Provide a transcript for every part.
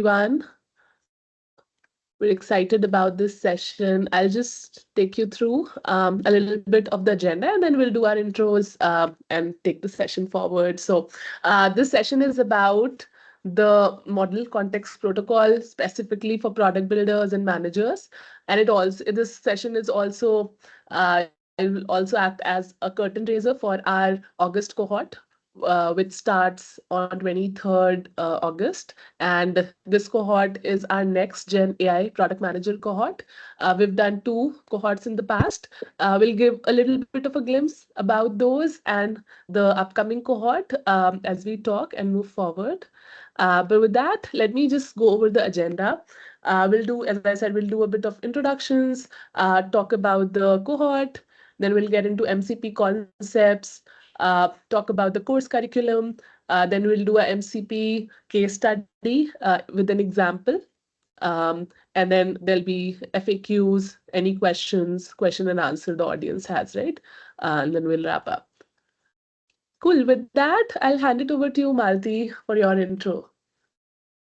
everyone. We're excited about this session. I'll just take you through a little bit of the agenda, and then we'll do our intros and take the session forward. So this session is about the model context protocol specifically for product builders and managers. And this session is also it will also act as a curtain raiser for our August cohort, which starts on 23rd August. And this cohort is our next gen AI product manager cohort. We've done 2 cohorts in the past. We'll give a little bit of a glimpse about those and the upcoming cohort as we talk and move forward. But with that, let me just go over the agenda. As I said, we'll do a bit of introductions, talk about the cohort, then we'll get into MCP concepts, talk about the course curriculum, then we'll do a MCP case study with an example. And then there'll be FAQs, any questions, question and answer the audience has, right? And then we'll wrap up. Cool. With that, I'll hand it over to you, Malti, for your intro.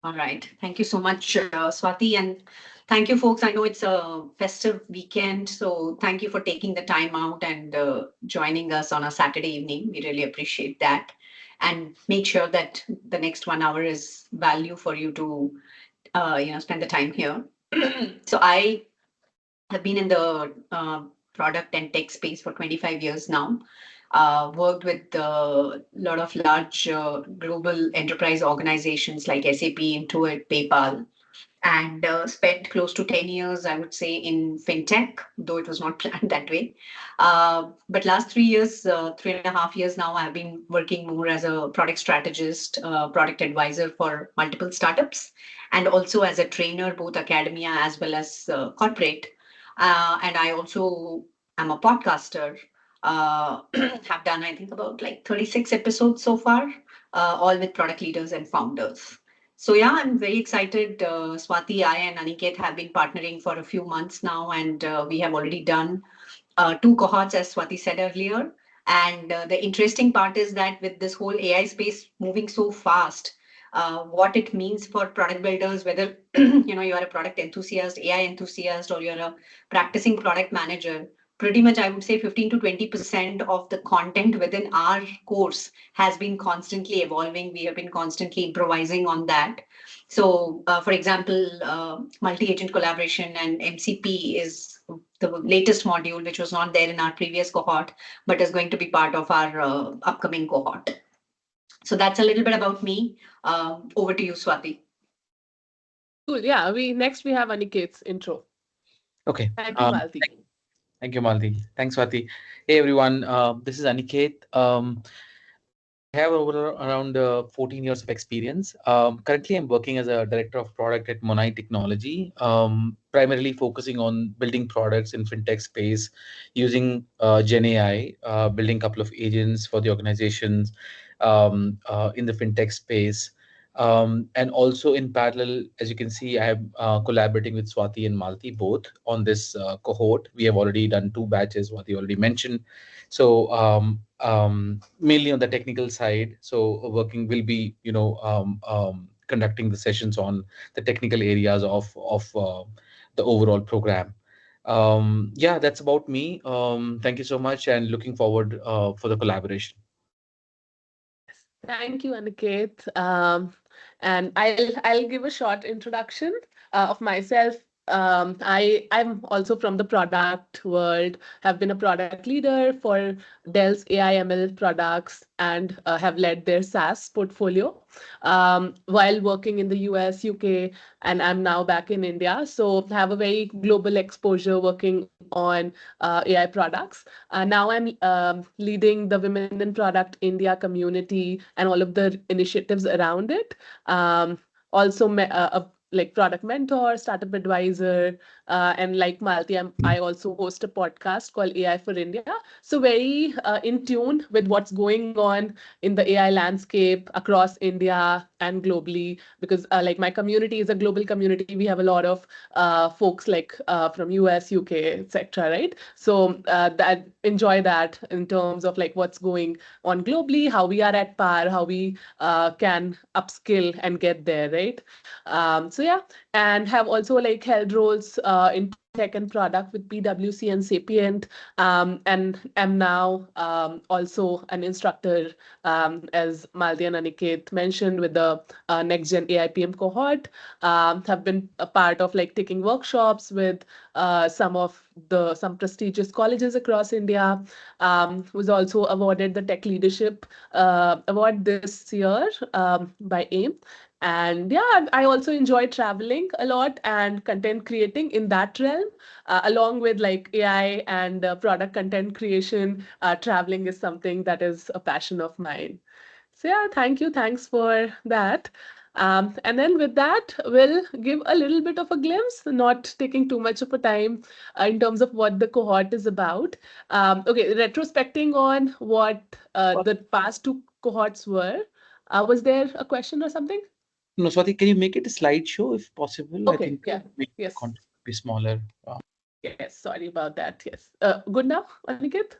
All right. Thank you so much, Swati. And thank you, folks. I know it's a festive weekend, so thank you for taking the time out and joining us on a Saturday evening. We really appreciate that. And make sure that the next 1 hour is value for you to spend the time here. So I have been in the product and tech space for 25 years now. Worked with a lot of large global enterprise organizations like SAP, Intuit, PayPal, and spent close to 10 years, I would say, in fintech, though it was not planned that way. But last 3 years, 3.5 years now, I've been working more as a product strategist, product advisor for multiple startups, and also as a trainer, both academia as well as corporate. And I also am a podcaster. Have done, I think, about like 36 episodes so far, all with product leaders and founders. So yeah, I'm very excited. Swati, I and Aniket have been partnering for a few months now, and we have already done 2 cohorts, as Swati said earlier. And the interesting part is that with this whole AI space moving so fast, what it means for product builders, whether you are a product enthusiast, AI enthusiast, or you're a practicing product manager, pretty much I would say 15 to 20% of the content within our course has been constantly evolving. We have been constantly improvising on that. So, for example, multi-agent collaboration and MCP is the latest module, which was not there in our previous cohort, but is going to be part of our upcoming cohort. So that's a little bit about me. Over to you, Swati. Cool. Yeah, next we have Aniket's intro. Okay. Thank you, Malti. Thank you, Malti. Thanks, Swati. Hey, everyone. This is Aniket. I have around 14 years of experience. Currently, I'm working as a director of product at ᴛᴏᴜᴜᴄ Technology, primarily focusing on building products in fintech space using Gen AI, building a couple of agents for the organizations in the fintech space. And also in parallel, as you can see, I am collaborating with Swati and Malti both on this cohort. We have already done 2 batches, Swati already mentioned. So mainly on the technical side. So working will be, conducting the sessions on the technical areas of the overall program. Yeah, that's about me. Thank you so much, and looking forward for the collaboration. Thank you, Aniket. And I'll give a short introduction of myself. I'm also from the product world, have been a product leader for Dell's AI ML products, and have led their SaaS portfolio while working in the US, UK, and I'm now back in India. So have a very global exposure working on AI products. Now I'm leading the Women in Product India community and all of the initiatives around it. Also like product mentor, startup advisor, and like Malti, I also host a podcast called AI for India. So very in tune with what's going on in the AI landscape across India and globally, because like my community is a global community. We have a lot of folks like from US, UK, etc. Right? So that enjoy that in terms of like what's going on globally, how we are at par, how we can upskill and get there, right? So yeah, and have also like held roles in tech and product with PwC and Sapient, and am now also an instructor, as Maldi and Aniket mentioned, with the Next Gen AIPM cohort. Have been a part of like taking workshops with some prestigious colleges across India. Was also awarded the Tech Leadership Award this year by AIM. And yeah, I also enjoy traveling a lot and content creating in that realm, along with like AI and product content creation. Traveling is something that is a passion of mine. So yeah, thank you. Thanks for that. And then with that, we'll give a little bit of a glimpse, not taking too much of a time in terms of what the cohort is about. Okay, retrospecting on what the past two cohorts were. Was there a question or something? No, Swati, can you make it a slideshow if possible? I Okay, think yeah, make the yes, content be smaller. yes. Sorry about that. Yes. Good now, Aniket?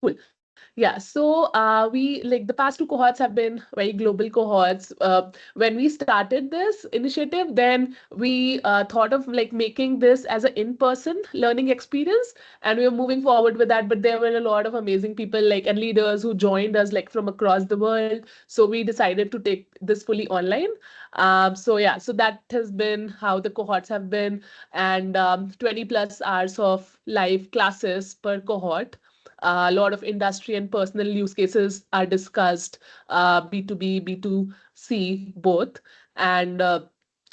Cool. Yeah, so we like the past two cohorts have been very global cohorts. When we started this initiative, then we thought of like making this as an in-person learning experience, and we were moving forward with that. But there were a lot of amazing people like and leaders who joined us like from across the world. So we decided to take this fully online. So yeah, so that has been how the cohorts have been, and 20 plus hours of live classes per cohort. A lot of industry and personal use cases are discussed, B2B, B2C, both. And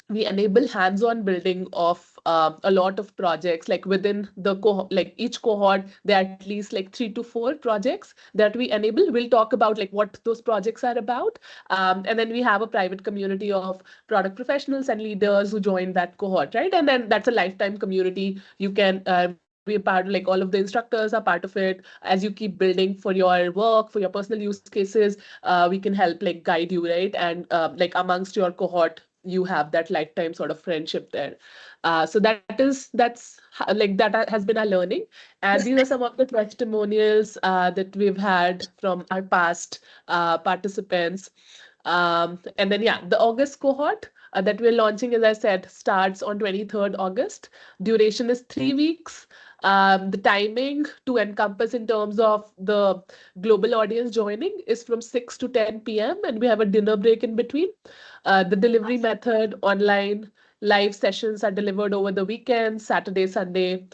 we enable hands-on building of a lot of projects. Like within the like each cohort, there are at least like 3 to 4 projects that we enable. We'll talk about like what those projects are about. And then we have a private community of product professionals and leaders who join that cohort, right? And then that's a lifetime community. You can be a part, like all of the instructors are part of it. As you keep building for your work, for your personal use cases, we can help like guide you, right? And like amongst your cohort, you have that lifetime sort of friendship there. So like that has been our learning. And these are some of the testimonials that we've had from our past participants. And then, yeah, the August cohort that we're launching, as I said, starts on 23rd August. Duration is 3 weeks. The timing to encompass in terms of the global audience joining is from 6 to 10 p.m. and we have a dinner break in between. The delivery method, online live sessions are delivered over the weekend, Saturday, Sunday.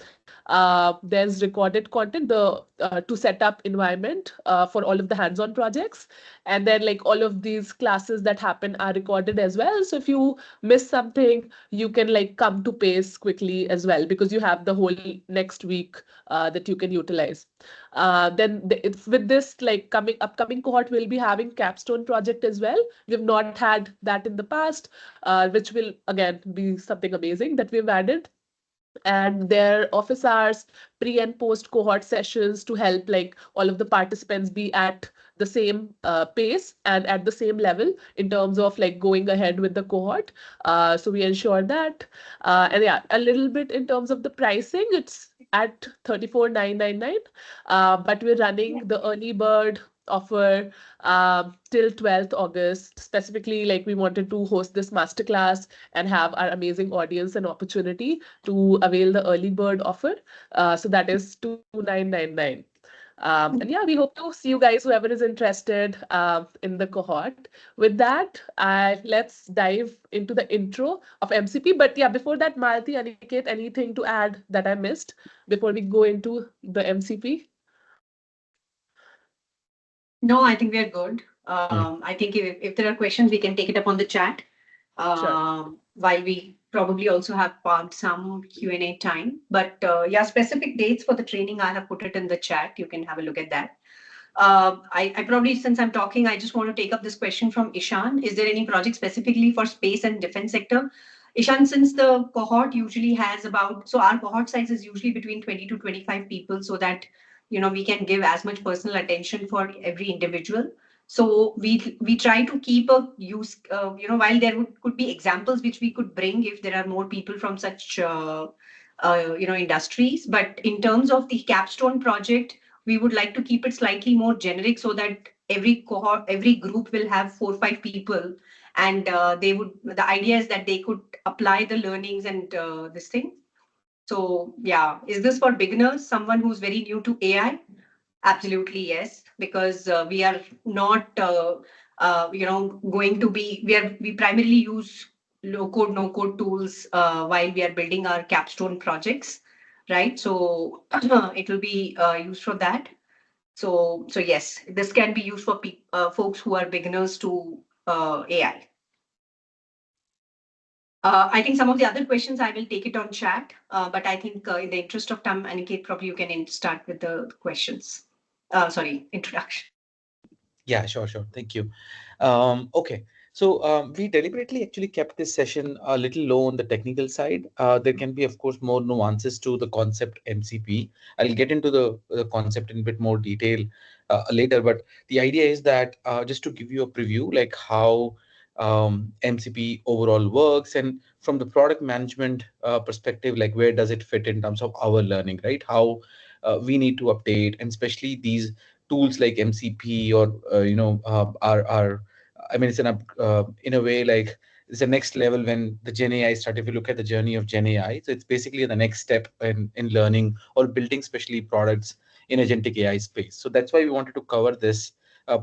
There's recorded content to set up environment for all of the hands-on projects. And then like all of these classes that happen are recorded as well. So if you miss something, you can like come to pace quickly as well, because you have the whole next week that you can utilize. With this like upcoming cohort, we'll be having capstone project as well. We've not had that in the past, which will again be something amazing that we've added. And their office hours, pre and post cohort sessions to help like all of the participants be at the same pace and at the same level in terms of like going ahead with the cohort. So we ensure that. And yeah, a little bit in terms of the pricing, it's at 34,999, but we're running the early bird offer till 12th August. Specifically, like we wanted to host this masterclass and have our amazing audience an opportunity to avail the early bird offer. So that is 2,999. And yeah, we hope to see you guys, whoever is interested in the cohort. With that, let's dive into the intro of MCP. But yeah, before that, Malti, Aniket, anything to add that I missed before we go into the MCP? No, I think we are good. I think if there are questions, we can take it up on the chat. Sure. While we probably also have parked some Q&A time. But yeah, specific dates for the training, I have put it in the chat. You can have a look at that. I probably, since I'm talking, I just want to take up this question from Ishan. Is there any project specifically for space and defense sector? Ishan, since the cohort usually has about, so our cohort size is usually between 20 to 25 people, so that, we can give as much personal attention for every individual. So we try to keep a use, while there could be examples which we could bring if there are more people from such, industries. But in terms of the capstone project, we would like to keep it slightly more generic so that every cohort, every group will have 4 or 5 people, and the idea is that they could apply the learnings and this thing. So yeah, is this for beginners, someone who's very new to AI? Absolutely, yes, because we are not, going to be, we primarily use low code, no code tools while we are building our capstone projects, right? So it will be used for that. So yes, this can be used for folks who are beginners to AI. I think some of the other questions I will take it on chat, but I think in the interest of time, Aniket, probably you can start with the questions. Sorry, introduction. Yeah, sure. Thank you. Okay. So we deliberately actually kept this session a little low on the technical side. There can be, of course, more nuances to the concept MCP. I'll get into the concept in a bit more detail later, but the idea is that just to give you a preview, like how MCP overall works, and from the product management perspective, like where does it fit in terms of our learning, right? How we need to update, and especially these tools like MCP or are I mean, it's in a way like it's the next level when the Gen AI started. If you look at the journey of Gen AI, so it's basically the next step in learning or building, especially products in agentic AI space. So that's why we wanted to cover this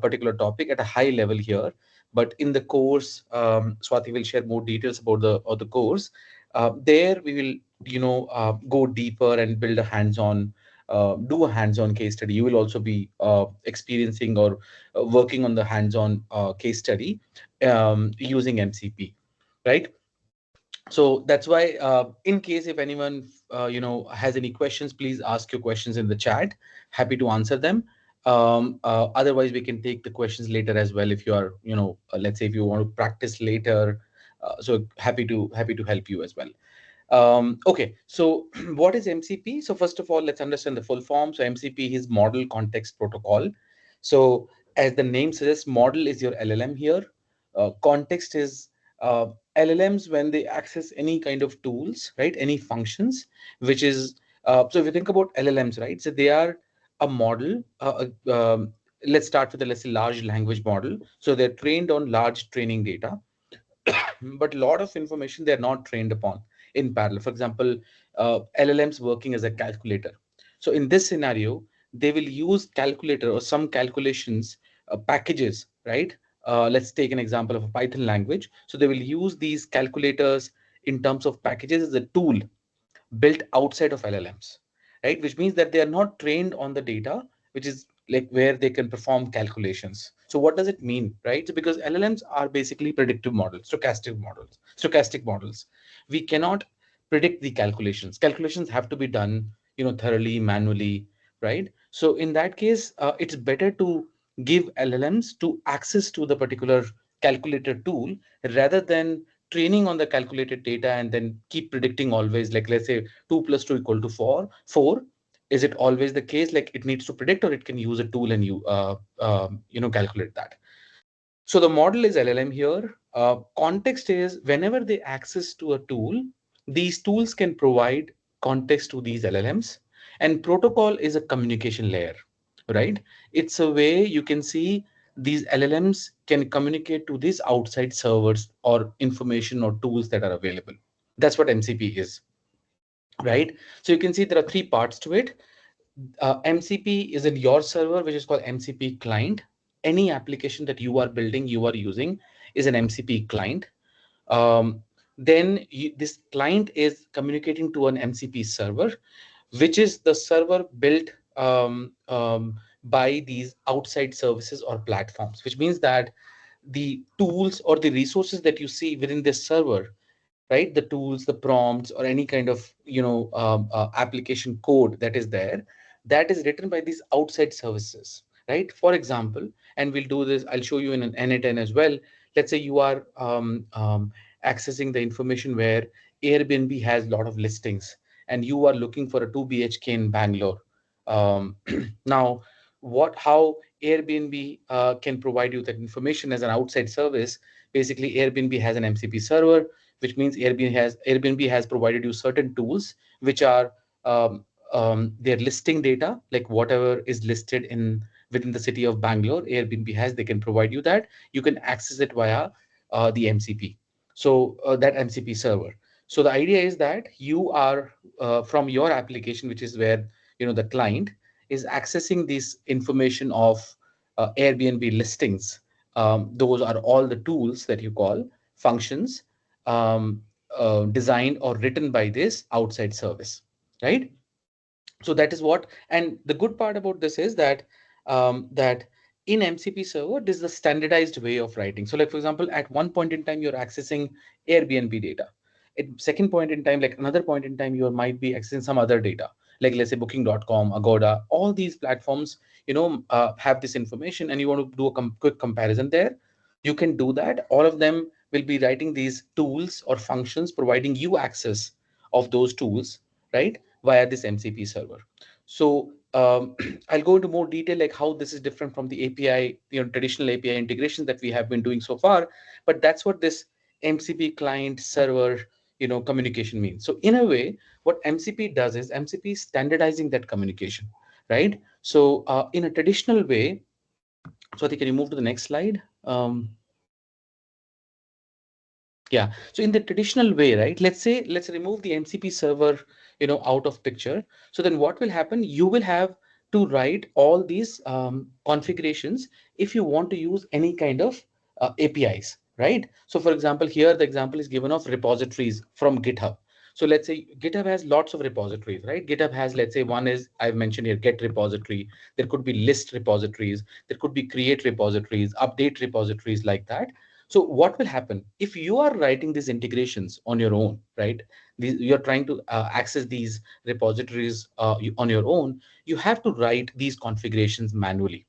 particular topic at a high level here. But in the course, Swati will share more details about the course. There we will go deeper and build a hands-on do a hands-on case study. You will also be experiencing or working on the hands-on case study using MCP, right? So that's why, in case if anyone has any questions, please ask your questions in the chat. Happy to answer them. Otherwise, we can take the questions later as well if you are, let's say if you want to practice later. So happy to help you as well. Okay, so what is MCP? So first of all, let's understand the full form. So MCP is Model Context Protocol. So as the name suggests, model is your LLM here. Context is LLMs when they access any kind of tools, right? Any functions, which is so if you think about LLMs, right? So they are a model. Let's start with let's say large language model. So they're trained on large training data, but a lot of information they're not trained upon in parallel. For example, LLMs working as a calculator. So in this scenario, they will use calculator or some calculations packages, right? Let's take an example of a Python language. So they will use these calculators in terms of packages as a tool built outside of LLMs, right? Which means that they are not trained on the data, which is like where they can perform calculations. So what does it mean, right? So because LLMs are basically predictive models, stochastic models. We cannot predict the calculations. Calculations have to be done, thoroughly, manually, right? So in that case, it's better to give LLMs to access to the particular calculator tool rather than training on the calculated data and then keep predicting always, like let's say 2 plus 2 equal to 4. Is it always the case like it needs to predict, or it can use a tool and calculate that? So the model is LLM here. Context is whenever they access to a tool, these tools can provide context to these LLMs, and protocol is a communication layer, right? It's a way you can see these LLMs can communicate to these outside servers or information or tools that are available. That's what MCP is, right? So you can see there are three parts to it. MCP is in your server, which is called MCP client. Any application that you are building, you are using, is an MCP client. Then this client is communicating to an MCP server, which is the server built by these outside services or platforms, which means that the tools or the resources that you see within this server, right? The tools, the prompts, or any kind of application code that is there, that is written by these outside services, right? For example, and we'll do this, I'll show you in an N8N as well. Let's say you are accessing the information where Airbnb has a lot of listings and you are looking for a 2 BHK in Bangalore. Now, how Airbnb can provide you that information as an outside service. Basically, Airbnb has an MCP server, which means Airbnb has provided you certain tools which are their listing data, like whatever is listed within the city of Bangalore, Airbnb has. They can provide you that. You can access it via the MCP. So that MCP server. So the idea is that you are from your application, which is where the client is accessing this information of Airbnb listings. Those are all the tools that you call functions designed or written by this outside service, right? So that is what, and the good part about this is that that in MCP server, this is the standardized way of writing. So like, for example, at one point in time, you're accessing Airbnb data. At second point in time, like another point in time, you might be accessing some other data, like let's say booking.com, Agoda, all these platforms, have this information and you want to do a quick comparison there. You can do that. All of them will be writing these tools or functions, providing you access of those tools, right, via this MCP server. So I'll go into more detail, like how this is different from the API, traditional API integrations that we have been doing so far. But that's what this MCP client server, communication means. So in a way, what MCP does is MCP is standardizing that communication, right? So in a traditional way, Swati, can you move to the next slide? Yeah. So in the traditional way, right? Let's remove the MCP server, out of picture. So then what will happen? You will have to write all these configurations if you want to use any kind of APIs, right? So for example, here the example is given of repositories from GitHub. So let's say GitHub has lots of repositories, right? GitHub has, let's say, one is I've mentioned here, get repository. There could be list repositories. There could be create repositories, update repositories, like that. So what will happen if you are writing these integrations on your own, right? You're trying to access these repositories on your own. You have to write these configurations manually,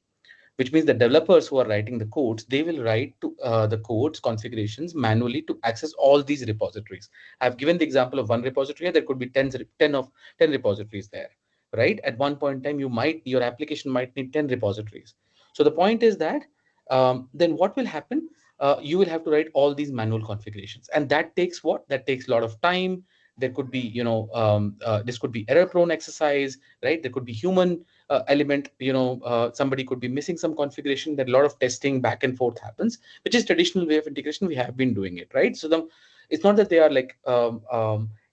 which means the developers who are writing the codes, they will write to the codes configurations manually to access all these repositories. I've given the example of one repository. There could be 10 repositories there, right? At one point in time, your application might need 10 repositories. So the point is that then what will happen? You will have to write all these manual configurations, and that takes what? That takes a lot of time. There could be, this could be error-prone exercise, right? There could be human element, somebody could be missing some configuration. That a lot of testing back and forth happens, which is traditional way of integration. We have been doing it, right? So it's not that they are like,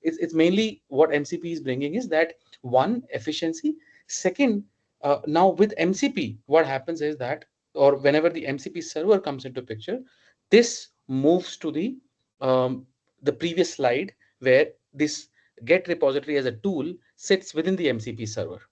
it's mainly what MCP is bringing is that, one, efficiency. Second, now with MCP, what happens is that, or whenever the MCP server comes into picture, this moves to the previous slide where this get repository as a tool sits within the MCP server,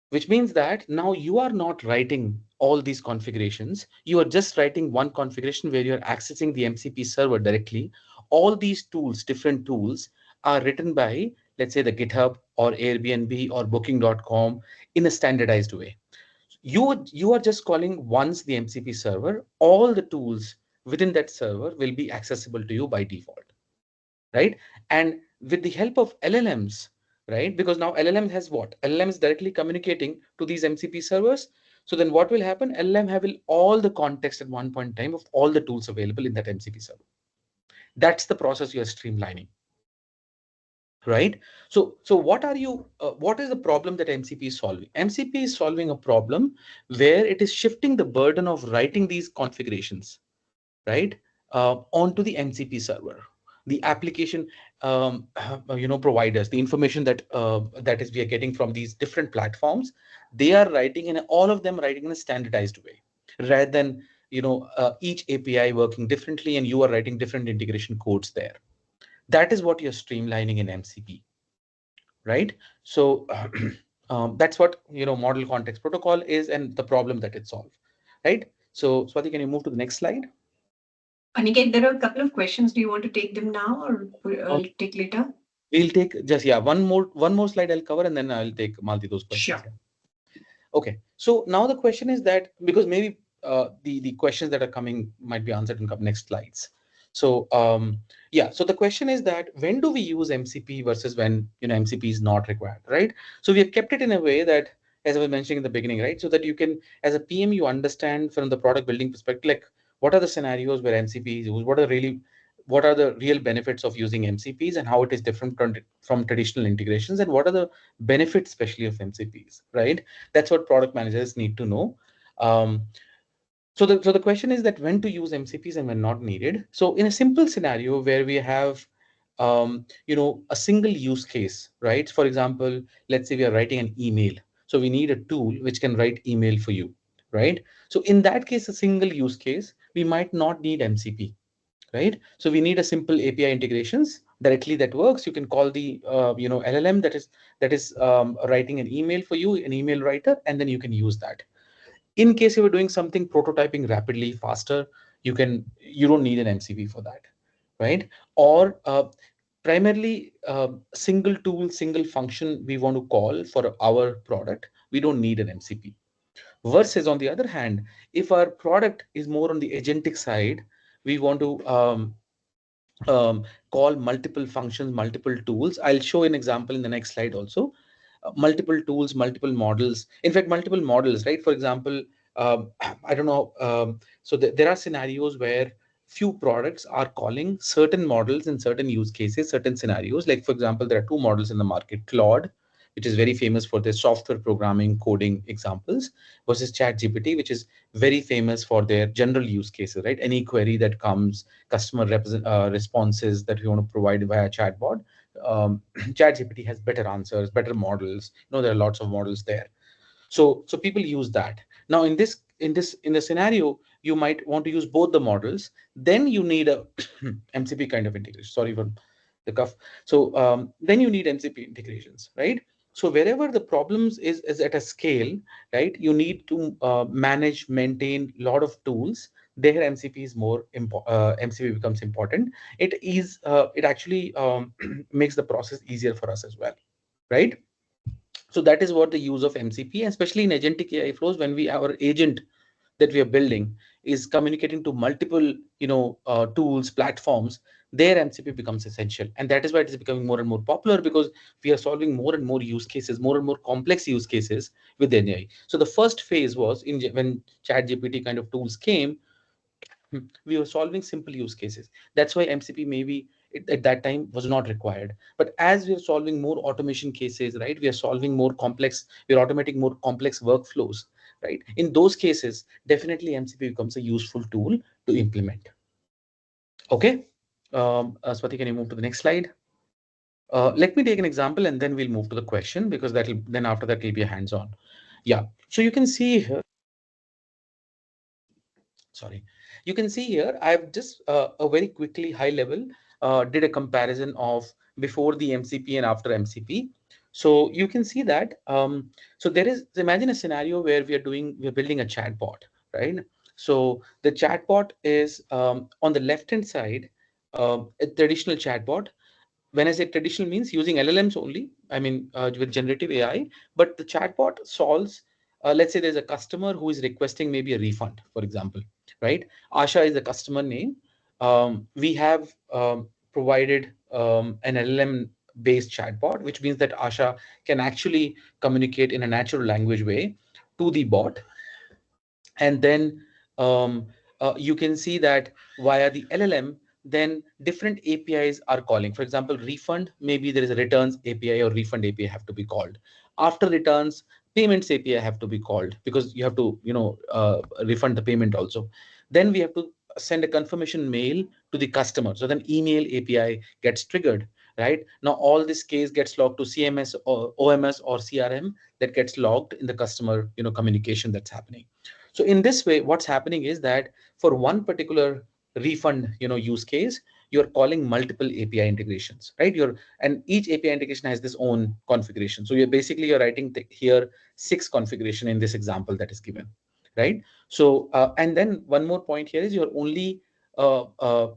which means that now you are not writing all these configurations. You are just writing one configuration where you're accessing the MCP server directly. All these tools, different tools, are written by, let's say, the GitHub or Airbnb or booking.com in a standardized way. You are just calling once the MCP server. All the tools within that server will be accessible to you by default, right? And with the help of LLMs, right? Because now LLM has what? LLM is directly communicating to these MCP servers. So then what will happen? LLM have all the context at one point in time of all the tools available in that MCP server. That's the process you are streamlining, right? So what is the problem that MCP is solving? MCP is solving a problem where it is shifting the burden of writing these configurations, right, onto the MCP server. The application, providers, the information that we are getting from these different platforms, they are writing all of them writing in a standardized way, rather than each API working differently and you are writing different integration codes there. That is what you're streamlining in MCP, right? So that's what model context protocol is and the problem that it solves, right? So Swati, can you move to the next slide? Aniket, there are a couple of questions. Do you want to take them now or take later? We'll take just one more slide I'll cover, and then I'll take Malti those questions. Sure. Okay. So now the question is that, because maybe the questions that are coming might be answered in next slides. So yeah, so the question is that when do we use MCP versus when MCP is not required, right? So we have kept it in a way that, as I was mentioning in the beginning, right? So that you can, as a PM, you understand from the product building perspective, like what are the scenarios where MCP is used, what are the real benefits of using MCPs and how it is different from traditional integrations, and what are the benefits especially of MCPs, right? That's what product managers need to know. So the question is that when to use MCPs and when not needed. So in a simple scenario where we have a single use case, right? For example, let's say we are writing an email. So we need a tool which can write email for you, right? So in that case, a single use case, we might not need MCP, right? So we need a simple API integrations directly that works. You can call the LLM that is writing an email for you, an email writer, and then you can use that. In case you were doing something prototyping rapidly, faster, you don't need an MCP for that, right? Or primarily single tool, single function we want to call for our product, we don't need an MCP. Versus on the other hand, if our product is more on the agentic side, we want to call multiple functions, multiple tools. I'll show an example in the next slide also. Multiple tools, multiple models, in fact, multiple models, right? For example, I don't know. So there are scenarios where few products are calling certain models in certain use cases, certain scenarios. Like, for example, there are two models in the market, Claude, which is very famous for their software programming, coding examples, versus ChatGPT, which is very famous for their general use cases, right? Any query that comes, customer responses that we want to provide via chatbot. ChatGPT has better answers, better models. There are lots of models there. So people use that. Now in the scenario, you might want to use both the models. Then you need a MCP kind of integration. Sorry for the cough. So then you need MCP integrations, right? So wherever the problems is at a scale, right, you need to manage, maintain a lot of tools. There MCP is more MCP becomes important. It actually makes the process easier for us as well, right? So that is what the use of MCP, especially in agentic AI flows, when our agent that we are building is communicating to multiple, tools, platforms, there MCP becomes essential. And that is why it is becoming more and more popular, because we are solving more and more use cases, more and more complex use cases with AI. So the first phase was when ChatGPT kind of tools came, we were solving simple use cases. That's why MCP maybe at that time was not required. But as we are solving more automation cases, right, we are solving more complex, we're automating more complex workflows, right? In those cases, definitely MCP becomes a useful tool to implement. Okay. Swati, can you move to the next slide? Let me take an example and then we'll move to the question, because then after that will be a hands-on. Yeah. So you can see here. Sorry, you can see here, I've just a very quickly high level did a comparison of before the MCP and after MCP. So you can see that so imagine a scenario where we're building a chatbot, right? So the chatbot is on the left hand side, a traditional chatbot. When I say traditional, means using LLMs only, I mean with generative AI, but the chatbot solves, let's say there's a customer who is requesting maybe a refund, for example, right? Asha is the customer name. We have provided an LLM based chatbot, which means that Asha can actually communicate in a natural language way to the bot. And then you can see that via the LLM, then different APIs are calling. For example, refund, maybe there is a returns API or refund API have to be called. After returns, payments API have to be called, because you have to, refund the payment also. Then we have to send a confirmation mail to the customer. So then email API gets triggered, right? Now all this case gets logged to CMS or OMS or CRM, that gets logged in the customer, communication that's happening. So in this way, what's happening is that for one particular refund, use case, you're calling multiple API integrations, right? And each API integration has this own configuration. So you're writing here 6 configuration in this example that is given, right? So and then one more point here is you're only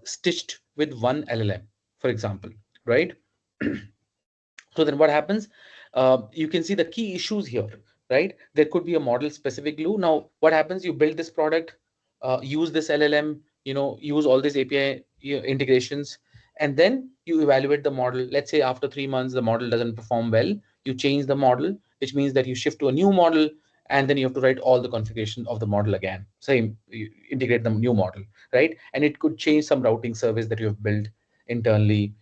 stitched with one LLM, for example, right? So then what happens? You can see the key issues here. right? There could be a model specific glue. Now, what happens? You build this product, use this LLM, use all these API integrations, and then you evaluate the model. Let's say after 3 months, the model doesn't perform well. You change the model, which means that you shift to a new model, and then you have to write all the configuration of the model again. Same, you integrate the new model, right? And it could change some routing service that you have built internally,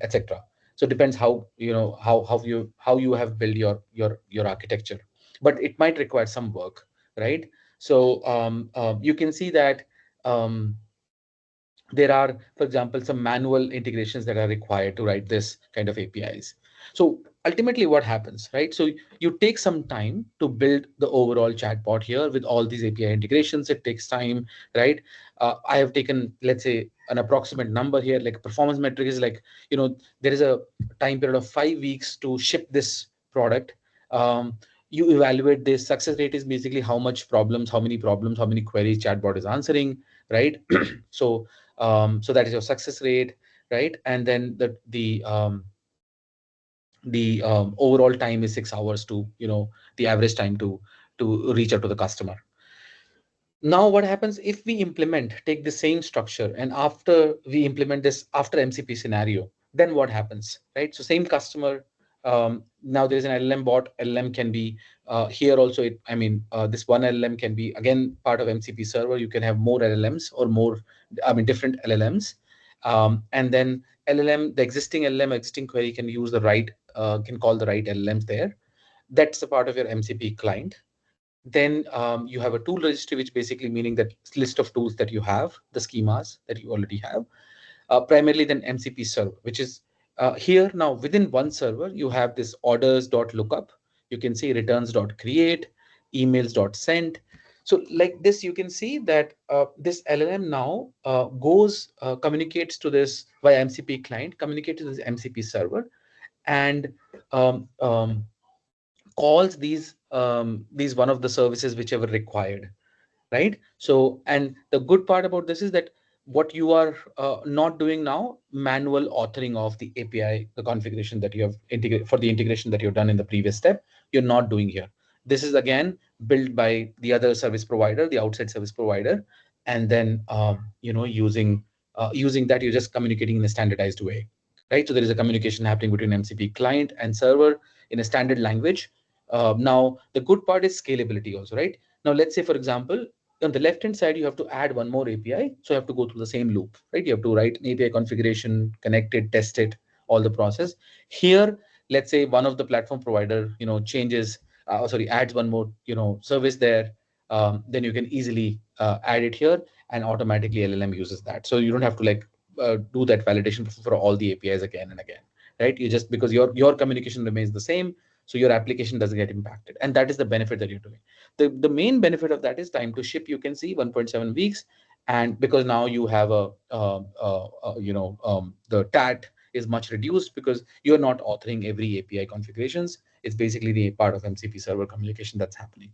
etc. So it depends how you have built your architecture, but it might require some work, right? So you can see that um, there are, for example, some manual integrations that are required to write this kind of APIs. So ultimately what happens, right? So you take some time to build the overall chatbot here with all these API integrations. It takes time, right? I have taken, let's say, an approximate number here, like performance metric is like, there is a time period of 5 weeks to ship this product. You evaluate this success rate is basically how many problems, how many queries chatbot is answering, right? So that is your success rate, right? And then the overall time is 6 hours to, the average time to reach out to the customer. Now, what happens if we take the same structure, and after we implement this after MCP scenario, then what happens, right? So same customer, now there is an LLM bot. LLM can be here also. This one LLM can be again part of MCP server. You can have more LLMs or more, different LLMs. And then the existing LLM, existing query can can call the right LLMs there. That's a part of your MCP client. Then you have a tool registry, which basically meaning that list of tools that you have, the schemas that you already have. Primarily then MCP server, which is here now within one server, you have this orders.lookup. You can see returns.create, emails.send. So like this, you can see that this LLM now communicates to this via MCP client, communicates to this MCP server, and um, um, calls these one of the services whichever required, right? So, and the good part about this is that what you are not doing now, manual authoring of the API, the configuration that you have integrated for the integration that you've done in the previous step, you're not doing here. This is again built by the other service provider, the outside service provider, and then using that, you're just communicating in a standardized way, right? So there is a communication happening between MCP client and server in a standard language. Now, the good part is scalability also, right? Now, let's say, for example, on the left hand side, you have to add one more API. So you have to go through the same loop, right? You have to write an API configuration, connect it, test it, all the process. Here, let's say one of the platform provider, adds one more, service there. Then you can easily add it here, and automatically LLM uses that. So you don't have to do that validation for all the APIs again and again, right? You just, because your communication remains the same, so your application doesn't get impacted. And that is the benefit that you're doing. The main benefit of that is time to ship. You can see 1.7 weeks, and because now you have the TAT is much reduced because you're not authoring every API configurations. It's basically the part of MCP server communication that's happening.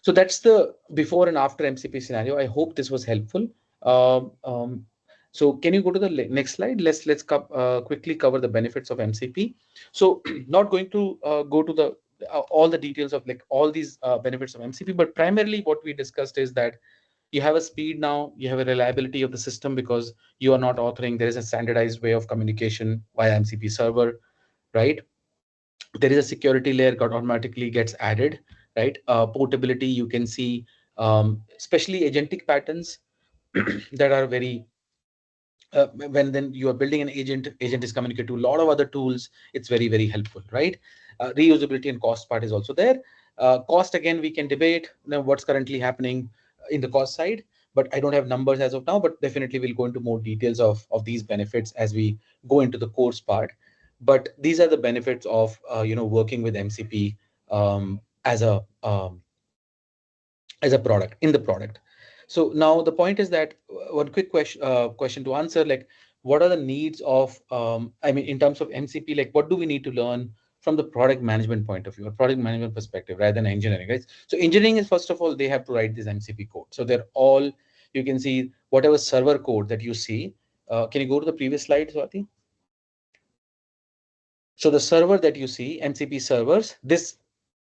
So that's the before and after MCP scenario. I hope this was helpful. Um, um, so can you go to the next slide? Let's quickly cover the benefits of MCP. So not going to go to the all the details of all these benefits of MCP, but primarily what we discussed is that you have a speed now, you have a reliability of the system because you are not authoring. There is a standardized way of communication via MCP server, right? There is a security layer got automatically gets added, right? Portability, you can see, especially agentic patterns that are very when then you are building an agent is communicated to a lot of other tools. It's very, very helpful, right? Reusability and cost part is also there. Cost, again, we can debate what's currently happening in the cost side, but I don't have numbers as of now, but definitely we'll go into more details of these benefits as we go into the course part. But these are the benefits of working with MCP as a product in the product. So now the point is that one quick question to answer, what are the needs of in terms of MCP, what do we need to learn from the product management point of view or product management perspective rather than engineering, right? So engineering is, first of all, they have to write this MCP code. So they're all, you can see whatever server code that you see. Can you go to the previous slide, Swati? So the server that you see, MCP servers, this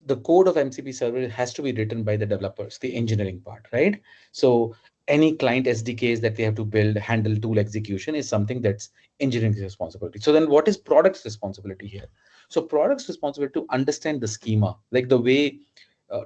the code of MCP server has to be written by the developers, the engineering part, right? So any client SDKs that we have to build, handle tool execution is something that's engineering's responsibility. So then what is product's responsibility here? So product's responsibility to understand the schema, like the way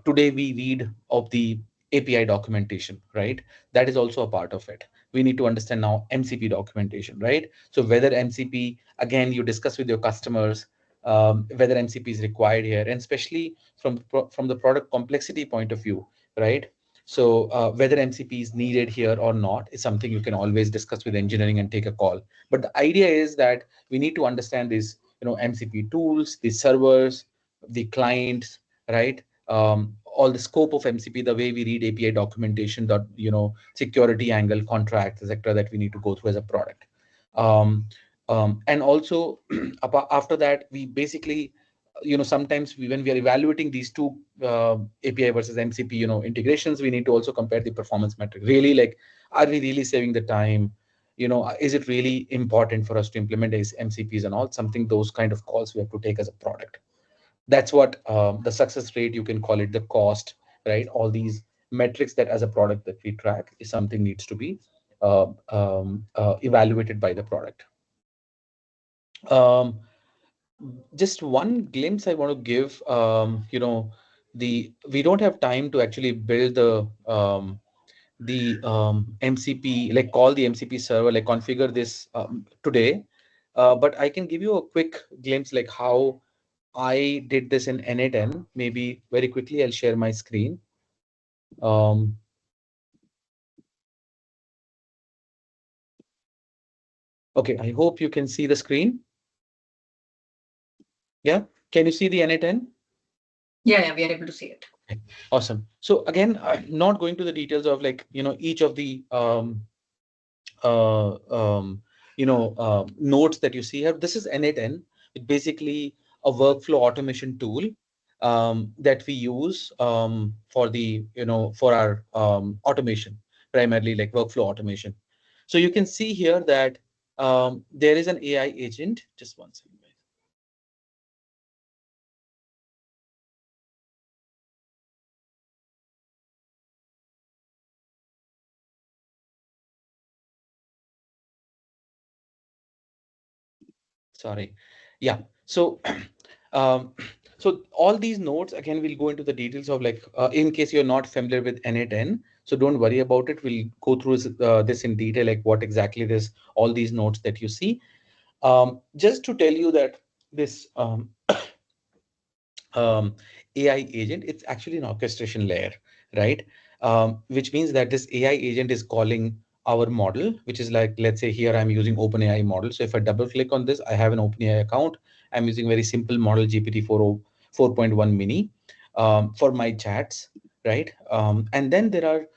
today we read of the API documentation, right? That is also a part of it. We need to understand now MCP documentation, right? So whether MCP, again, you discuss with your customers, whether MCP is required here, and especially from the product complexity point of view, right? So whether MCP is needed here or not is something you can always discuss with engineering and take a call. But the idea is that we need to understand these, MCP tools, the servers, the clients, right? All the scope of MCP, the way we read API documentation, security angle, contracts, etc., that we need to go through as a product. And also after that, we basically, sometimes when we are evaluating these two API versus MCP, integrations, we need to also compare the performance metric. Really, like, are we really saving the time? Is it really important for us to implement these MCPs and all? Something, those kind of calls we have to take as a product. That's what the success rate, you can call it, the cost, right? All these metrics that as a product that we track is something needs to be evaluated by the product. Just one glimpse I want to give, we don't have time to actually build the MCP, like call the MCP server, like configure this today. But I can give you a quick glimpse, like how I did this in n8n. Maybe very quickly, I'll share my screen. Okay, I hope you can see the screen. Yeah, can you see the n8n? Yeah, we are able to see it. Okay. Awesome. So again, not going to the details of, like, each of the nodes that you see here. This is n8n. It's basically a workflow automation tool that we use for the for our automation, primarily like workflow automation. So you can see here that there is an AI agent. Just one second, guys. Sorry. Yeah. So um, so all these nodes, again, we'll go into the details of, like, in case you're not familiar with n8n, so don't worry about it. We'll go through this in detail, like what exactly this, all these nodes that you see. Just to tell you that this AI agent, it's actually an orchestration layer, right? Which means that this AI agent is calling our model, which is like, let's say here I'm using OpenAI model. So if I double click on this, I have an OpenAI account. I'm using very simple model GPT-4 4.1 mini for my chats, right? And then there are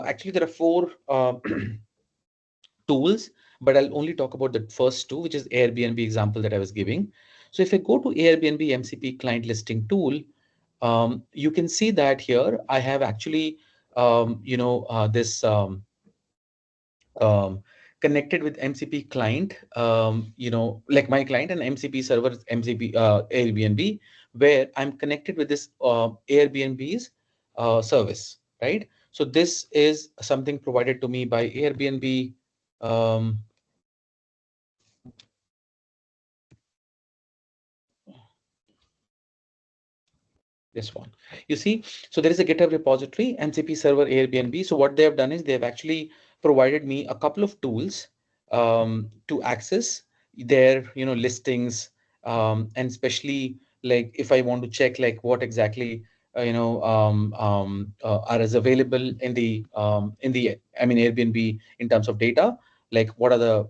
actually there are four tools, but I'll only talk about the first two, which is Airbnb example that I was giving. So if I go to Airbnb MCP client listing tool, you can see that here I have actually, this um, connected with MCP client, like my client, and MCP server is MCP Airbnb, where I'm connected with this Airbnb's service, right? So this is something provided to me by Airbnb. Um, this one, you see, so there is a GitHub repository, MCP server Airbnb. So what they have done is they have actually provided me a couple of tools to access their listings, and especially, like, if I want to check like what exactly are as available in the I mean Airbnb in terms of data, like what are the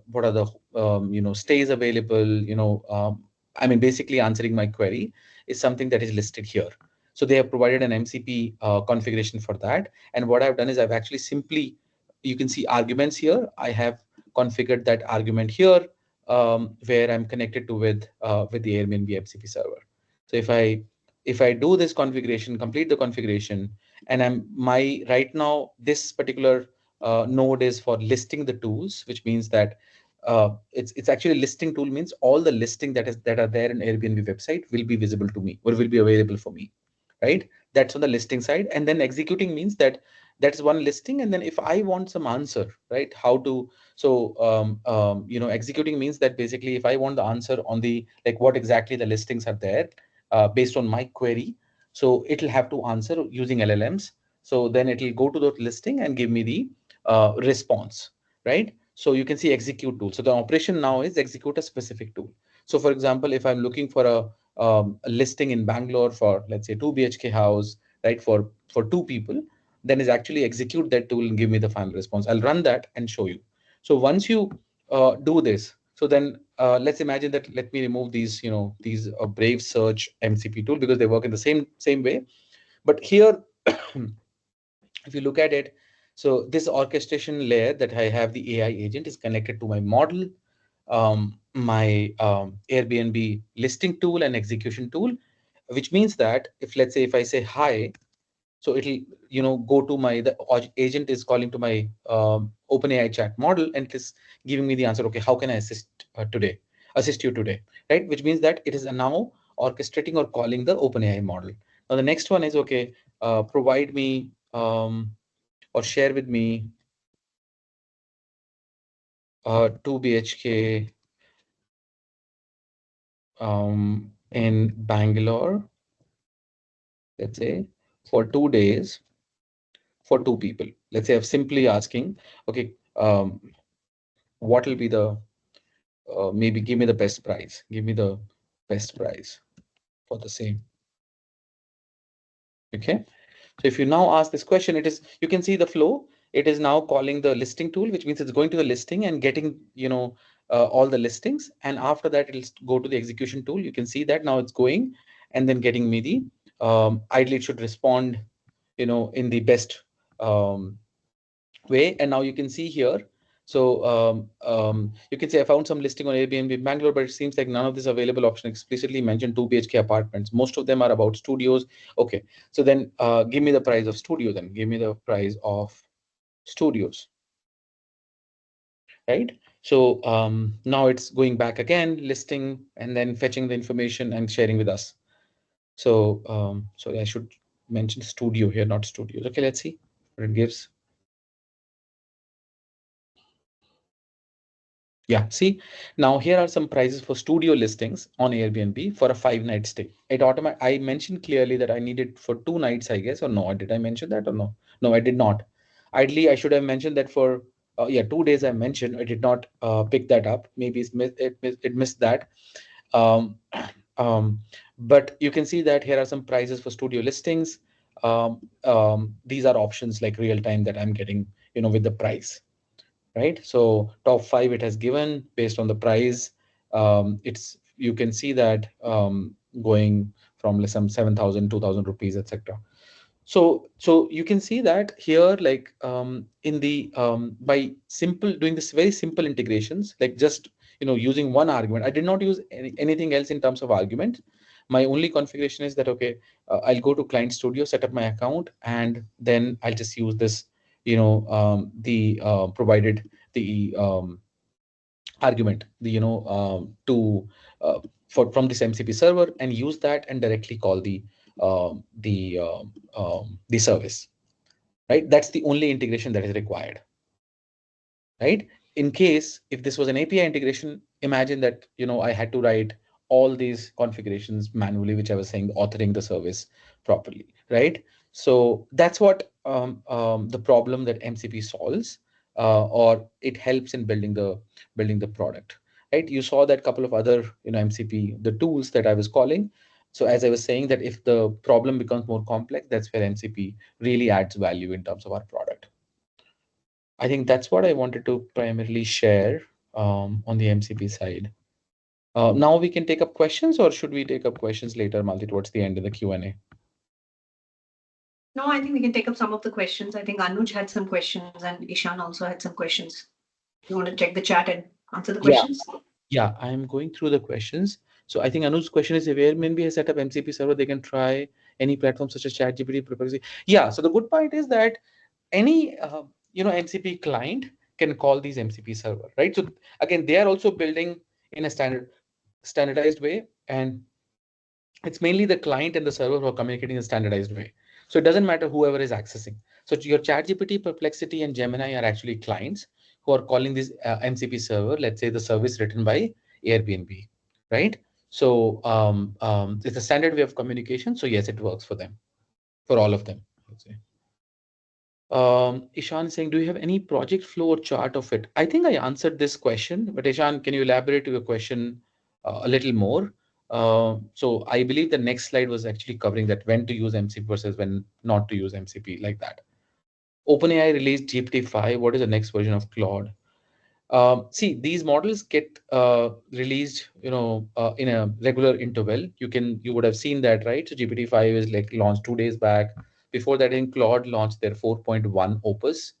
stays available, I mean basically answering my query is something that is listed here. So they have provided an MCP configuration for that. And what I've done is I've actually simply, you can see arguments here. I have configured that argument here, where I'm connected to with the Airbnb MCP server. So if I do this configuration, complete the configuration, and right now this particular node is for listing the tools, which means that it's actually listing tool means all the listing that are there in Airbnb website will be visible to me or will be available for me, right? That's on the listing side. And then executing means that that's one listing. And then if I want some answer, right, how to, so, executing means that basically if I want the answer on the, like what exactly the listings are there based on my query, so it'll have to answer using LLMs. So then it'll go to the listing and give me the response, right? So you can see execute tool. So the operation now is execute a specific tool. So for example, if I'm looking for a listing in Bangalore for, let's say, 2 BHK house, right, for two people, then is actually execute that tool and give me the final response. I'll run that and show you. So once you do this, so then let's imagine that, let me remove these, these Brave Search MCP tool because they work in the same way. But here, if you look at it, so this orchestration layer that I have, the AI agent is connected to my model, my Airbnb listing tool and execution tool, which means that if, let's say, if I say hi, so it'll, go to the agent is calling to my OpenAI chat model and it is giving me the answer. Okay, how can I assist you today, right? Which means that it is now orchestrating or calling the OpenAI model. Now the next one is, okay, provide me or share with me 2 BHK in Bangalore, let's say, for 2 days for two people. Let's say I'm simply asking, okay, what will be the, maybe give me the best price. Give me the best price for the same. Okay. So if you now ask this question, you can see the flow. It is now calling the listing tool, which means it's going to the listing and getting, all the listings. And after that, it'll go to the execution tool. You can see that now it's going and then getting me the, ideally it should respond, in the best way. And now you can see here. So you can say I found some listing on Airbnb in Bangalore, but it seems like none of this available option explicitly mentioned 2 BHK apartments. Most of them are about studios. Okay, so then give me the price of studio. Then give me the price of studios, right? So now it's going back again, listing, and then fetching the information and sharing with us. So sorry, I should mention studio here, not studios. Okay, let's see what it gives. Yeah, see, now here are some prices for studio listings on Airbnb for a 5-night stay. I mentioned clearly that I needed for 2 nights, I guess, or no? Did I mention that or no? No, I did not. Ideally, I should have mentioned that for 2 days. I mentioned I did not pick that up. Maybe it missed that. Um, um, but you can see that here are some prices for studio listings. These are options like real time that I'm getting, with the price. Right, so top 5 it has given based on the price. You can see that going from some 7,000, 2,000 rupees, etc. So you can see that here, like in the by doing this very simple integrations, like just using one argument. I did not use anything else in terms of argument. My only configuration is that, okay, I'll go to Client Studio, set up my account, and then I'll just use this, the provided the argument, to from this MCP server, and use that and directly call the service. Right, that's the only integration that is required. Right, in case if this was an API integration, imagine that I had to write all these configurations manually, which I was saying, authoring the service properly. Right, so that's what the problem that MCP solves, or it helps in building the product. Right, you saw that couple of other MCP, the tools that I was calling. So as I was saying, that if the problem becomes more complex, that's where MCP really adds value in terms of our product. I think that's what I wanted to primarily share on the MCP side. Now we can take up questions, or should we take up questions later, Malti, towards the end of the Q&A? No, I think we can take up some of the questions. I think Anuj had some questions and Ishan also had some questions. You want to check the chat and answer the questions? Yeah, I'm going through the questions. So I think Anuj's question is, if Airbnb has set up MCP server, they can try any platform such as ChatGPT, Perplexity. Yeah, so the good part is that any MCP client can call these MCP server, right? So again, they are also building in a standardized way, and it's mainly the client and the server who are communicating in a standardized way. So it doesn't matter whoever is accessing. So your ChatGPT, Perplexity, and Gemini are actually clients who are calling this MCP server, let's say the service written by Airbnb, right? So it's a standard way of communication. So yes, it works for them, for all of them, I would say. Ishan is saying, do you have any project flow or chart of it? I think I answered this question, but Ishan, can you elaborate your question a little more? So I believe the next slide was actually covering that when to use MCP versus when not to use MCP, like that. OpenAI released GPT-5. What is the next version of Claude? See, these models get released, in a regular interval. You would have seen that, right? So GPT-5 is like launched 2 days back. Before that, in Claude launched their 4.1 Opus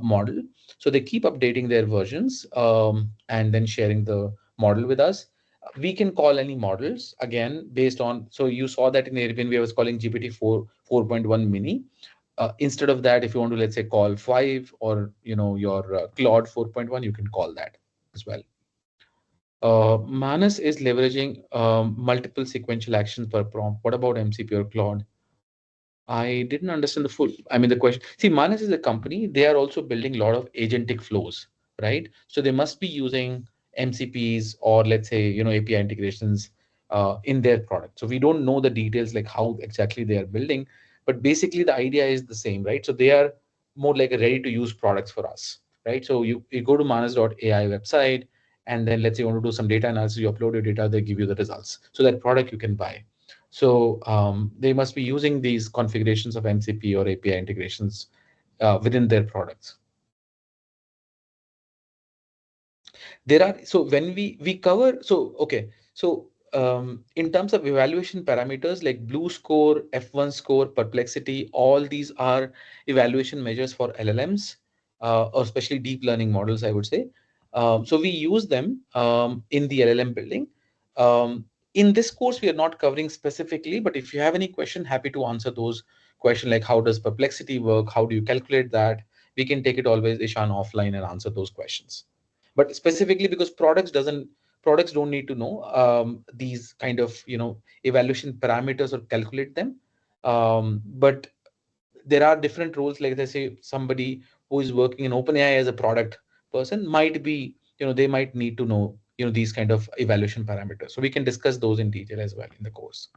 model. So they keep updating their versions and then sharing the model with us. We can call any models again based on. So you saw that in Airbnb, I was calling GPT-4 4.1 mini. Instead of that, if you want to, let's say, call 5 or your Claude 4.1, you can call that as well. Manas is leveraging multiple sequential actions per prompt. What about MCP or Claude? I didn't understand the question. See, Manas is a company. They are also building a lot of agentic flows, right? So they must be using MCPs or, let's say, API integrations in their product. So we don't know the details like how exactly they are building, but basically the idea is the same, right? So they are more like a ready to use products for us, right? So you go to manas.ai website, and then let's say you want to do some data analysis, you upload your data, they give you the results. So that product you can buy. So they must be using these configurations of MCP or API integrations within their products. So when we cover, so okay, so in terms of evaluation parameters like Blue score, F1 score, Perplexity, all these are evaluation measures for LLMs, or especially deep learning models, I would say. So we use them in the LLM building. In this course, we are not covering specifically, but if you have any question, happy to answer those questions, like how does Perplexity work? How do you calculate that? We can take it always, Ishan, offline and answer those questions. But specifically because products don't need to know these kind of evaluation parameters or calculate them. But there are different roles, like let's say somebody who is working in OpenAI as a product person might be, they might need to know these kind of evaluation parameters. So we can discuss those in detail as well in the course.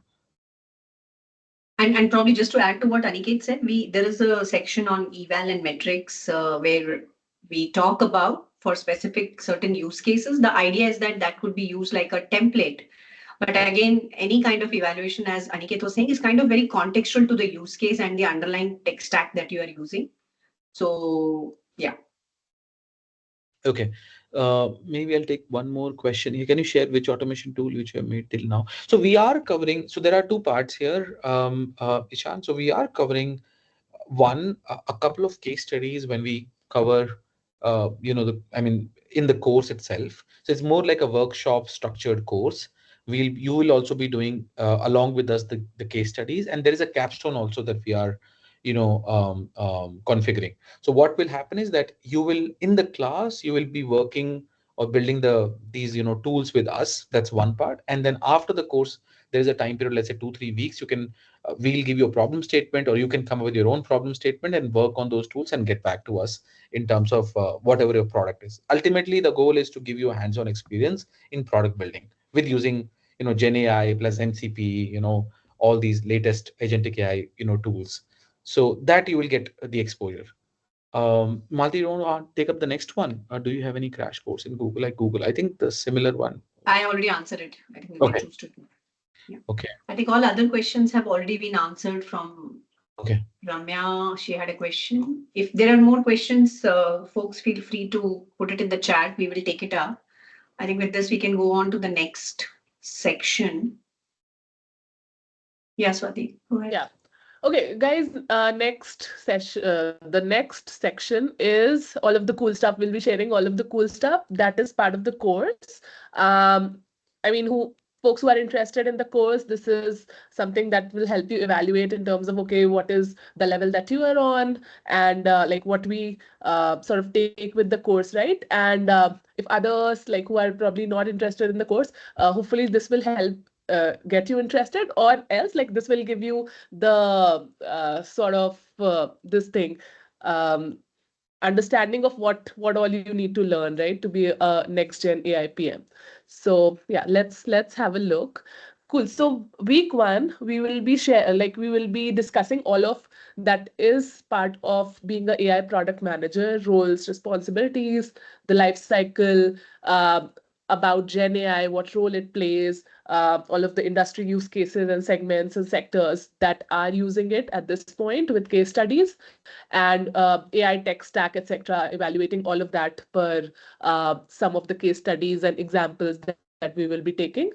And probably just to add to what Aniket said, there is a section on eval and metrics where we talk about for specific certain use cases. The idea is that could be used like a template. But again, any kind of evaluation, as Aniket was saying, is kind of very contextual to the use case and the underlying tech stack that you are using. So yeah. Okay. Maybe I'll take one more question here. Can you share which automation tool which you have made till now? So we are covering, so there are two parts here, Ishan. So we are covering a couple of case studies when we cover, in the course itself. So it's more like a workshop structured course. You will also be doing along with us the case studies, and there is a capstone also that we are, configuring. So what will happen is that in the class, you will be working or building these tools with us. That's one part. And then after the course, there is a time period, let's say 2-3 weeks. We'll give you a problem statement, or you can come up with your own problem statement and work on those tools and get back to us in terms of whatever your product is. Ultimately, the goal is to give you a hands-on experience in product building with using Gen AI plus MCP, all these latest agentic AI tools, so that you will get the exposure. Malti, you want to take up the next one, or do you have any crash course in Google, like Google? I think the similar one. I already answered it. I think we Okay. choose to. Yeah. Okay. I think all other questions have already been answered from Okay. Ramya. She had a question. If there are more questions, folks, feel free to put it in the chat. We will take it up. I think with this, we can go on to the next section. Yeah, Swati, go ahead. Yeah. Okay, guys, next session, the next section is all of the cool stuff. We'll be sharing all of the cool stuff that is part of the course. Folks who are interested in the course, this is something that will help you evaluate in terms of, okay, what is the level that you are on, and like what we sort of take with the course, right? And if others like who are probably not interested in the course, hopefully this will help get you interested, or else like this will give you the sort of this thing, um, understanding of what all you need to learn, right, to be a next gen AI PM. So yeah, let's have a look. Cool. So week one, we will be discussing all of that is part of being a AI product manager, roles, responsibilities, the life cycle, about Gen AI, what role it plays, all of the industry use cases and segments and sectors that are using it at this point with case studies, and AI tech stack, etc., evaluating all of that per some of the case studies and examples that we will be taking.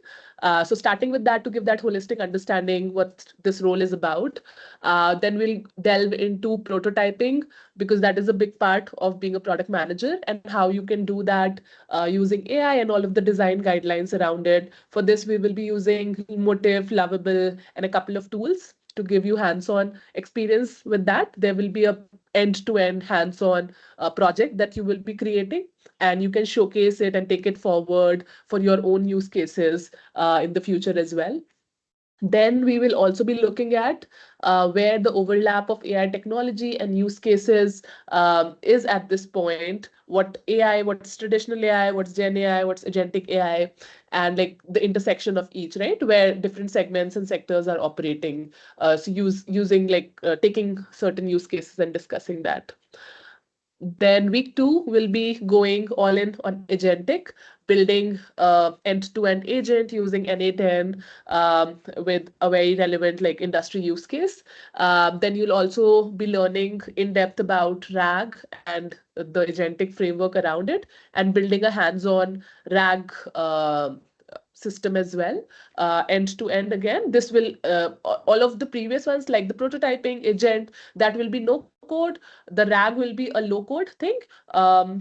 So starting with that to give that holistic understanding what this role is about. Then we'll delve into prototyping, because that is a big part of being a product manager, and how you can do that using AI and all of the design guidelines around it. For this, we will be using Motive, Lovable, and a couple of tools to give you hands-on experience with that. There will be a end-to-end hands-on project that you will be creating, and you can showcase it and take it forward for your own use cases in the future as well. Then we will also be looking at where the overlap of AI technology and use cases is at this point. What AI, what's traditional AI, what's Gen AI, what's agentic AI, and like the intersection of each, right? Where different segments and sectors are operating. So using like taking certain use cases and discussing that. Then week two will be going all in on agentic, building end-to-end agent using NA10 with a very relevant like industry use case. Then you'll also be learning in depth about RAG and the agentic framework around it, and building a hands-on RAG system as well, end to end again. This will all of the previous ones like the prototyping agent, that will be no code. The RAG will be a low code thing,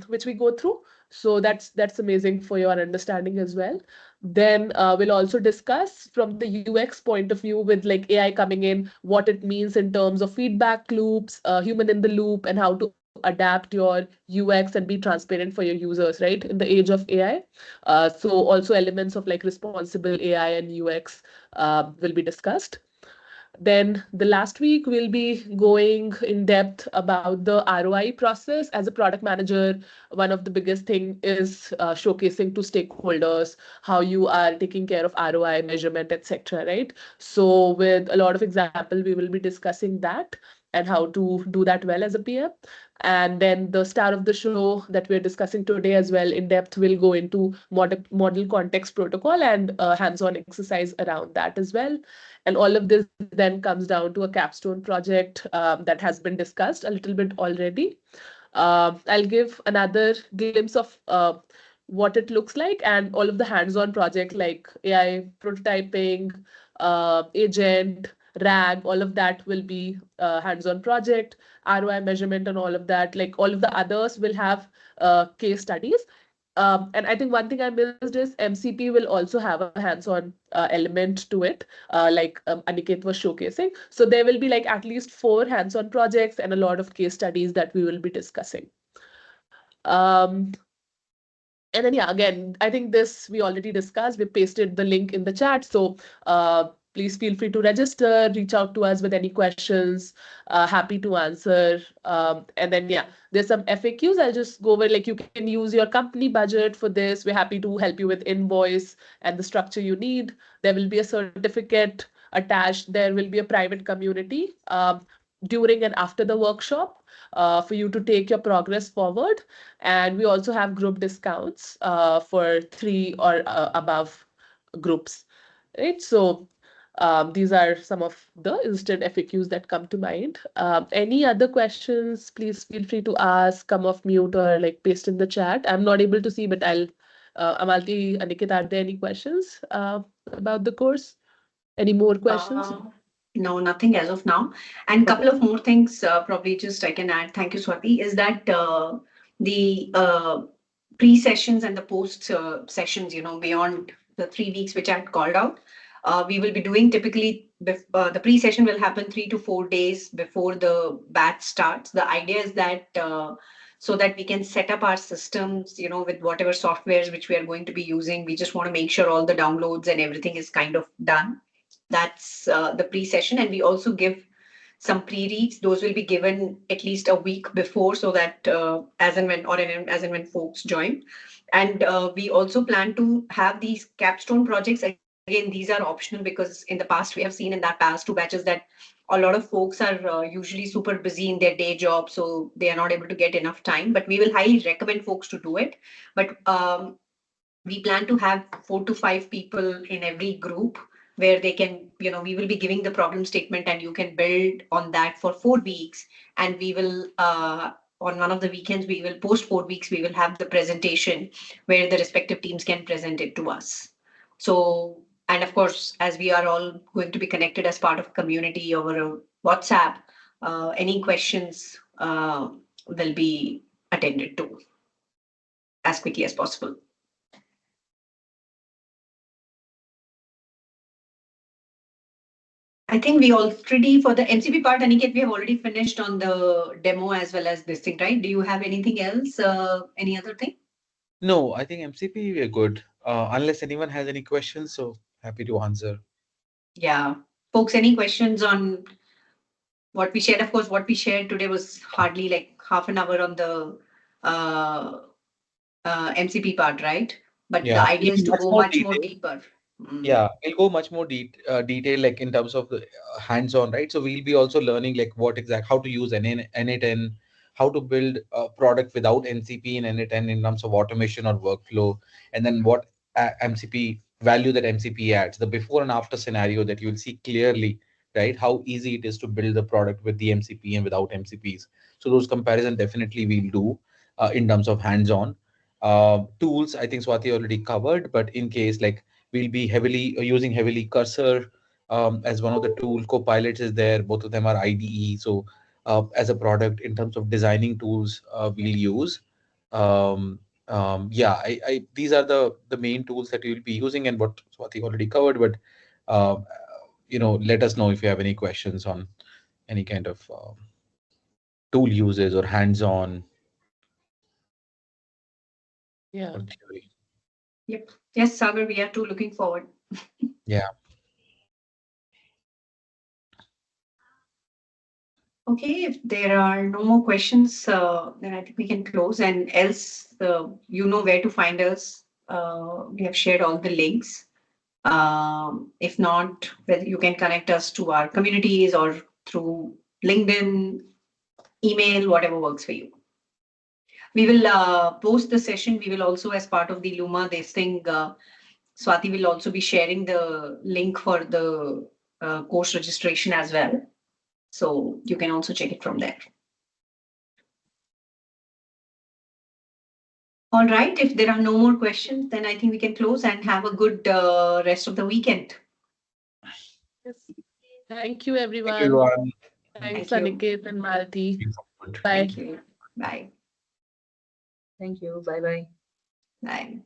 which we go through. So that's amazing for your understanding as well. Then we'll also discuss from the UX point of view with like AI coming in, what it means in terms of feedback loops, human in the loop, and how to adapt your UX and be transparent for your users, right, in the age of AI. So also elements of like responsible AI and UX will be discussed. Then the last week we'll be going in depth about the ROI process. As a product manager, one of the biggest thing is showcasing to stakeholders how you are taking care of ROI measurement, etc. Right? So with a lot of example, we will be discussing that and how to do that well as a PM. And then the star of the show that we're discussing today as well in depth will go into model context protocol and hands-on exercise around that as well. And all of this then comes down to a capstone project that has been discussed a little bit already. I'll give another glimpse of what it looks like, and all of the hands-on project like AI prototyping, agent, RAG, all of that will be hands-on project, ROI measurement and all of that. Like all of the others will have case studies. And I think one thing I missed is MCP will also have a hands-on element to it, like Aniket was showcasing. So there will be like at least 4 hands-on projects and a lot of case studies that we will be discussing. Um, and then, yeah, again, I think this we already discussed. We pasted the link in the chat. So please feel free to register, reach out to us with any questions. Happy to answer. And then, yeah, there's some FAQs. I'll just go over, like you can use your company budget for this. We're happy to help you with invoice and the structure you need. There will be a certificate attached. There will be a private community during and after the workshop for you to take your progress forward. And we also have group discounts for 3 or above groups, right? So these are some of the instant FAQs that come to mind. Any other questions, please feel free to ask, come off mute or like paste in the chat. I'm not able to see, but I'll, Amalti, Aniket, are there any questions about the course? Any more questions? No, nothing as of now. And a couple of more things, probably just I can add. Thank you, Swati. Is that the pre-sessions and the post-sessions, beyond the 3 weeks which I had called out, we will be doing typically, the pre-session will happen 3 to 4 days before the batch starts. The idea is that so that we can set up our systems, with whatever softwares which we are going to be using. We just want to make sure all the downloads and everything is kind of done. That's the pre-session. And we also give some pre-reads. Those will be given at least a week before, so that as and when folks join. And we also plan to have these capstone projects. Again, these are optional, because in the past we have seen in that past 2 batches that a lot of folks are usually super busy in their day job, so they are not able to get enough time. But we will highly recommend folks to do it. But we plan to have 4 to 5 people in every group, where they can, we will be giving the problem statement, and you can build on that for 4 weeks. And we will, on one of the weekends, we will post 4 weeks, we will have the presentation where the respective teams can present it to us. So, and of course, as we are all going to be connected as part of a community over a WhatsApp, any questions will be attended to as quickly as possible. I think we already, for the MCP part, Aniket, we have already finished on the demo as well as this thing, right? Do you have anything else, any other thing? No, I think MCP we're good. Unless anyone has any questions, so happy to answer. Yeah. Folks, any questions on what we shared? Of course, what we shared today was hardly like half an hour on the MCP part, right? But the Yeah, idea is to much go more much more detail. deeper. Yeah, we'll go much more detail, like in terms of the hands-on, right? So we'll be also learning like how to use n8n, how to build a product without NCP in n8n in terms of automation or workflow, and then what MCP value that MCP adds, the before and after scenario that you'll see clearly, right? How easy it is to build the product with the MCP and without MCPs. So those comparison definitely we'll do in terms of hands-on. Tools, I think Swati already covered, but in case like we'll be using heavily Cursor as one of the tool. Copilots is there. Both of them are IDE. So as a product, in terms of designing tools, we'll use. Yeah, these are the main tools that you'll be using, and what Swati already covered. But let us know if you have any questions on any kind of tool uses or hands-on Yeah. or theory. Yep. Yes, Sagar, we are too looking forward. Yeah. Okay, if there are no more questions, then I think we can close. And else, you know where to find us. We have shared all the links. If not, whether you can connect us to our communities or through LinkedIn, email, whatever works for you. We will post the session. We will also, as part of the Luma, this thing, Swati will also be sharing the link for the course registration as well. So you can also check it from there. All right. If there are no more questions, then I think we can close and have a good rest of the weekend. Yes. Thank you, everyone. Thank you, everyone. Thanks, Thank you. Aniket and Malti. Bye. Thank you. Bye. Thank you. Bye bye. Bye.